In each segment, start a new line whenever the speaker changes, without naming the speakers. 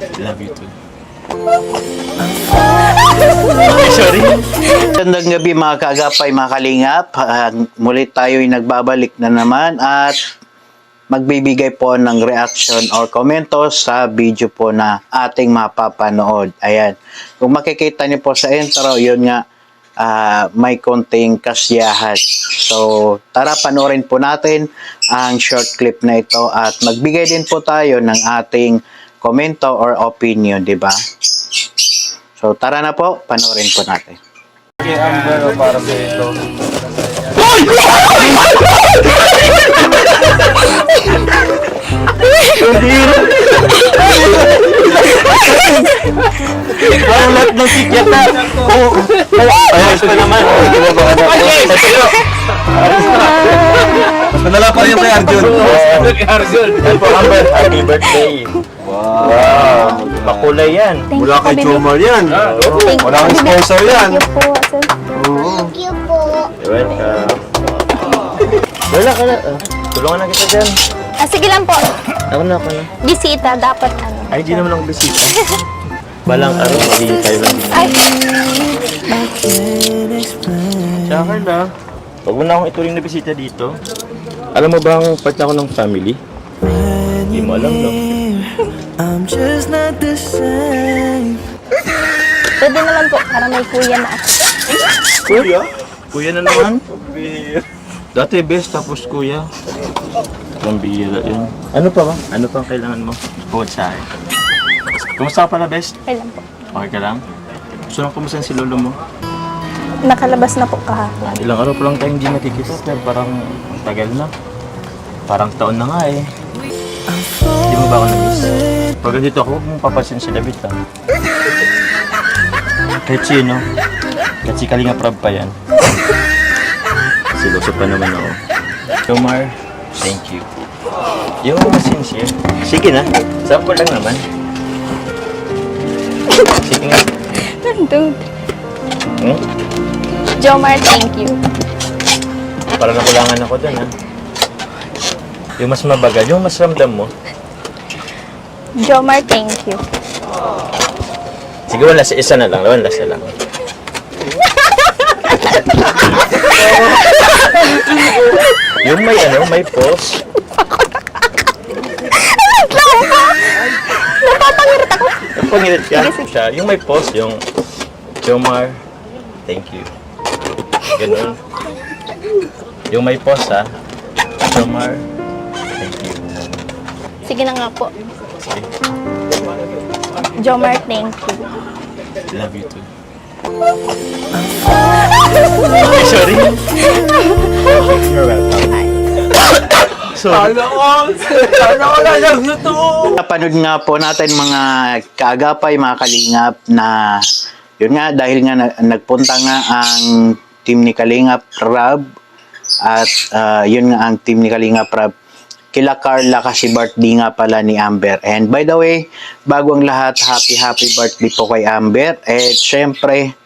Love you too. Sorry. Magandang gabi mga kaagapay, mga kalingap. Muli tayo'y nagbabalik na naman at magbibigay po ng reaction or komento sa video po na ating mapapanood. Ayan. Kung makikita niyo po sa intro, yun nga, may konting kasiyahan. So, tara panoorin po natin ang short clip na ito at magbigay din po tayo ng ating komento or opinion, di ba? So, tara na po, panoorin po natin.
Okay, Amber, para sa ito.
Ang lahat ng sikyat na. Ayos pa naman.
Mas manala pa rin kay Arjun. Kay Arjun.
Amber, happy birthday. Wow. Makulay yan.
Mula kay Jomar yan. Wala kang sponsor yan.
Thank you po.
You're welcome. Wala ka na. Tulungan na kita dyan.
Sige lang po.
Ako na.
Bisita, dapat ano.
Ay, di naman ako bisita. Balang araw, magiging tayo lang dito.
Ay,
Tsaka na. Huwag mo na akong ituring na bisita dito. Alam mo ba ang part na ako ng family? Hindi mo alam, no?
I'm just not the same.
pwede naman po, para may kuya na ako.
Kuya? Kuya na naman? Dati best, tapos kuya. Ang bihira yun. Ano pa ba? Ano pa ang kailangan mo? Bukod sa akin. Kumusta ka pala, best?
Okay lang po.
Okay ka lang? Gusto lang kumusta si lolo mo?
Nakalabas na po kahapon.
Ilang araw pa lang tayong hindi nakikita, pero parang tagal na. Parang taon na nga eh. Hindi mo ba ako na-miss? Pag dito ako, huwag mong papansin si David ha. Kahit sino. Kahit si Kalinga Prab pa yan. Siloso pa naman ako. Jomar, thank you. Yung sincere. Sige na, sample lang naman. Sige nga.
Dude.
Hmm?
Jomar, thank you.
Parang nakulangan ako dun ha. Yung mas mabagal, yung mas ramdam mo.
Jomar, thank you.
Sige, wala sa isa na lang. Wala sa lang. Yung may ano, may pause.
Napapangirit ako.
Napangirit ka siya. Yung may pause, yung Jomar, thank you. Ganun. Yung may pause ha. Jomar, thank you.
Sige na nga po.
Sige.
Jomar, thank you.
Love you too. Sorry. You're welcome. Sorry. Napanood nga po natin mga kaagapay, mga kalingap na yun nga dahil nga nagpunta nga ang team ni Kalingap Rab at yun nga ang team ni Kalingap Rab kila Carla kasi birthday nga pala ni Amber. And by the way, bago ang lahat, happy birthday po kay Amber. And syempre,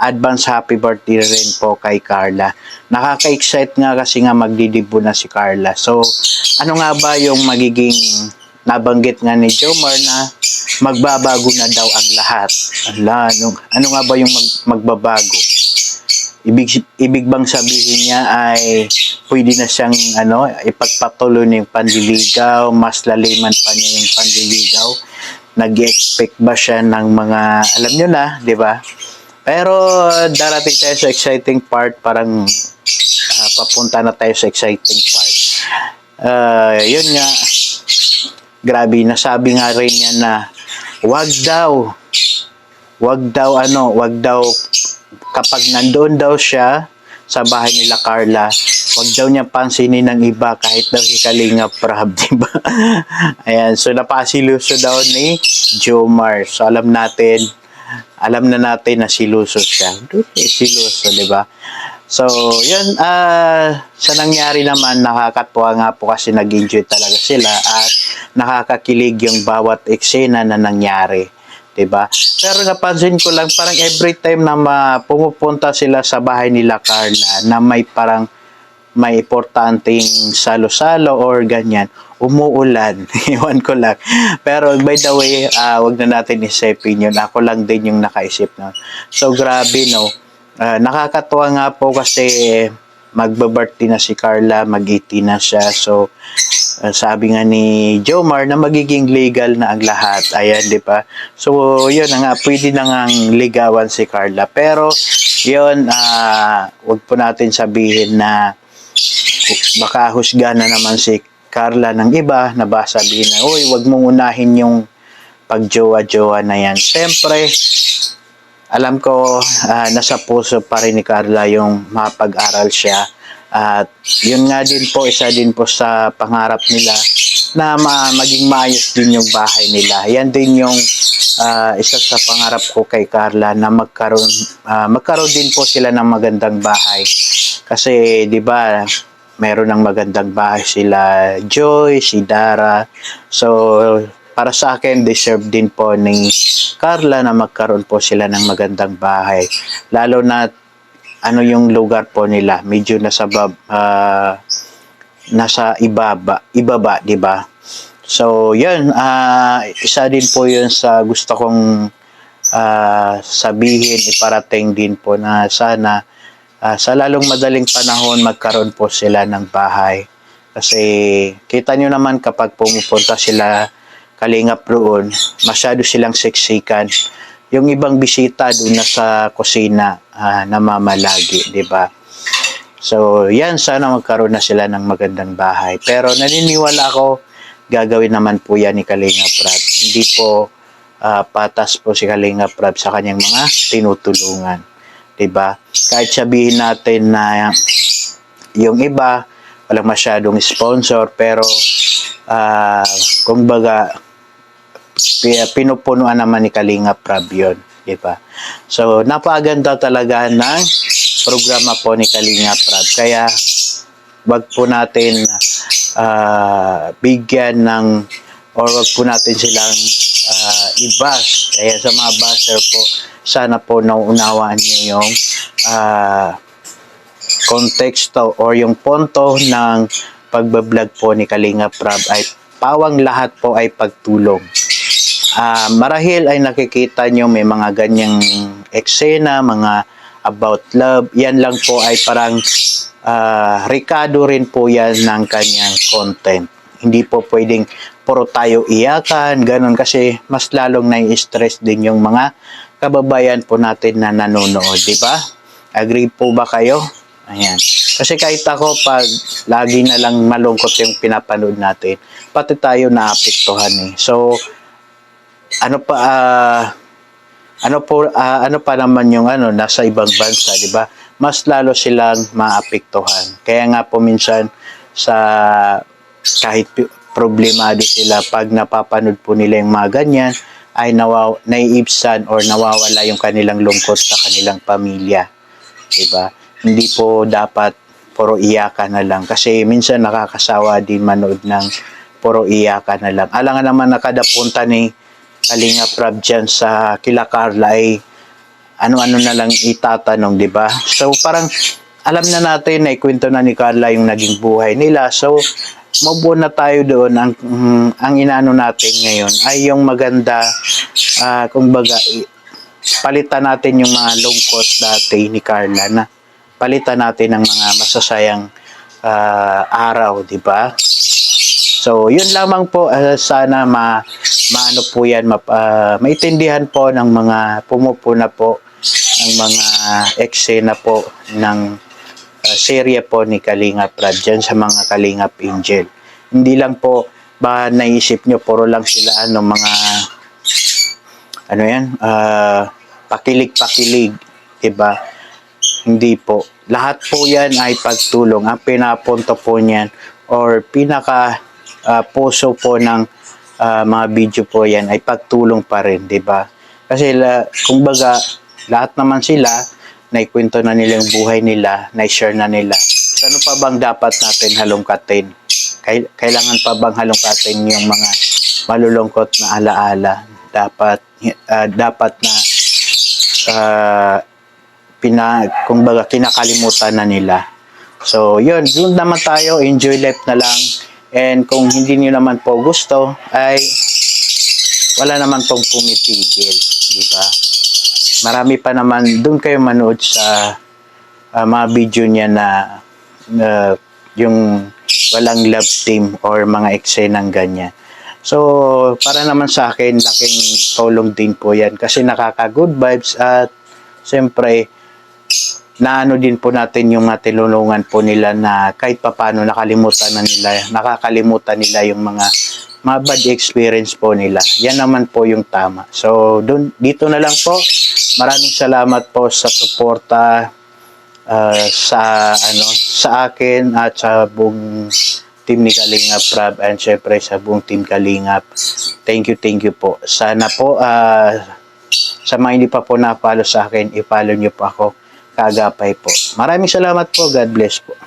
advance happy birthday rin po kay Carla. Nakaka-excite nga kasi nga magdidibo na si Carla. So, ano nga ba yung magiging nabanggit nga ni Jomar na magbabago na daw ang lahat? Ano nga ba yung magbabago? Ibig bang sabihin niya ay pwede na siyang ipagpatuloy ng panliligaw, mas laliman pa niya yung panliligaw? Nag-expect ba siya ng mga, alam niyo na, di ba? Pero darating tayo sa exciting part, parang papunta na tayo sa exciting part. Yun nga, grabe, nasabi nga rin niya na wag daw kapag nandoon daw siya sa bahay nila Carla, wag daw niya pansinin ng iba kahit daw si Kalinga Prab, diba? Ayan, so napasiluso daw ni Jomar. So alam na natin na siluso siya. Siluso, diba? So, yun, sa nangyari naman, nakakatuwa nga po kasi nag-enjoy talaga sila at nakakakilig yung bawat eksena na nangyari. Diba? Pero napansin ko lang, parang every time na pumupunta sila sa bahay nila Carla, na may parang may importanteng salo-salo or ganyan, umuulan. Iwan ko lang. Pero by the way, wag na natin isipin yun. Ako lang din yung nakaisip na. So grabe, no? Nakakatuwa nga po kasi magba-birthday na si Carla, mag-18 na siya. So, sabi nga ni Jomar na magiging legal na ang lahat. Ayan, di ba? So, yun na nga, pwede na nga ligawan si Carla. Pero, yun, wag po natin sabihin na baka husga na naman si Carla ng iba na ba sabihin na, uy, wag mong unahin yung pagjowa-jowa na yan. Siyempre, alam ko nasa puso pa rin ni Carla yung mapag-aral siya. At yun nga din po, isa din po sa pangarap nila na maging maayos din yung bahay nila. Yan din yung isa sa pangarap ko kay Carla na magkaroon din po sila ng magandang bahay. Kasi 'di ba, meron ng magandang bahay sila Joy, si Dara. So para sa akin, deserve din po ni Carla na magkaroon po sila ng magandang bahay. Lalo na ano yung lugar po nila, medyo nasa ibaba, di ba? So, yun, isa din po yun sa gusto kong sabihin, iparating din po na sana sa lalong madaling panahon magkaroon po sila ng bahay. Kasi kita nyo naman kapag pumupunta sila Kalingap roon, masyado silang seksikan. Yung ibang bisita doon na sa kusina namamalagi, di ba? So, yan, sana magkaroon na sila ng magandang bahay. Pero naniniwala ako, gagawin naman po yan ni Kalingap Rab. Hindi po patas po si Kalingap Rab sa kanyang mga tinutulungan. Di ba? Kahit sabihin natin na yung iba, walang masyadong sponsor, pero kumbaga, pinupunuan naman ni Kalingap Rab yun, di ba? So, napaganda talaga ng programa po ni Kalingap Rab. Kaya, wag po natin bigyan ng, or wag po natin silang i-bash. Kaya sa mga basher po, sana po nauunawaan nyo yung konteksto or yung punto ng pagbablog po ni Kalingap Rab ay pawang lahat po ay pagtulong. Marahil ay nakikita nyo may mga ganyang eksena, mga about love. Yan lang po ay parang rekado rin po yan ng kanyang content. Hindi po pwedeng puro tayo iyakan, ganun, kasi mas lalong nai-stress din yung mga kababayan po natin na nanonood, di ba? Agree po ba kayo? Ayan. Kasi kahit ako, pag lagi na lang malungkot yung pinapanood natin, pati tayo naapektuhan eh. So, ano pa naman yung nasa ibang bansa, di ba? Mas lalo silang maapektuhan. Kaya nga po minsan kahit problemado sila, pag napapanood po nila yung mga ganyan, ay naiibsan or nawawala yung kanilang lungkot sa kanilang pamilya. Di ba? Hindi po dapat puro iyakan na lang. Kasi minsan nakakasawa din manood ng puro iyakan na lang. Alangan naman na kada punta ni Kalingap Rab dyan sa kila Carla ay ano-ano na lang itatanong, di ba? So parang alam na natin na ikwento na ni Carla yung naging buhay nila. So mabuo na tayo doon. Ang inaano natin ngayon ay yung maganda, kumbaga palitan natin yung mga lungkot dati ni Carla, na palitan natin ng mga masasayang araw, di ba? So, yun lamang po, sana maano po yan, maintindihan po ng mga pumupuna po ng mga eksena po ng serye po ni Kalingap Rab dyan sa mga Kalingap Angel. Hindi lang po ba naisip nyo, puro lang sila mga pakilig-pakilig, diba? Hindi po. Lahat po yan ay pagtulong. Ang pinapunto po niyan or pinaka puso po ng mga video po yan ay pagtulong pa rin, di ba? Kasi kumbaga, lahat naman sila, naikwento na nila yung buhay nila, na-share na nila. So, ano pa bang dapat natin halongkatin? Kailangan pa bang halongkatin yung mga malulungkot na alaala? Dapat na kumbaga kinakalimutan na nila. So, yun naman tayo, enjoy life na lang. And kung hindi nyo naman po gusto, ay wala naman pong pumipigil, di ba? Marami pa naman, doon kayo manood sa mga video niya na yung walang love team or mga eksenang ganyan. So, para naman sa akin, laking tulong din po yan kasi nakaka-good vibes at siyempre, naano din po natin yung tinulungan po nila na kahit papano nakakalimutan nila yung mga bad experience po nila. Yan naman po yung tama. So, dito na lang po. Maraming salamat po sa suporta sa akin at sa buong team ni Kalingap Rab and syempre sa buong team Kalingap. Thank you po. Sana po sa mga hindi pa po na-follow sa akin, i-follow nyo po ako. Kaagapay po. Maraming salamat po. God bless po.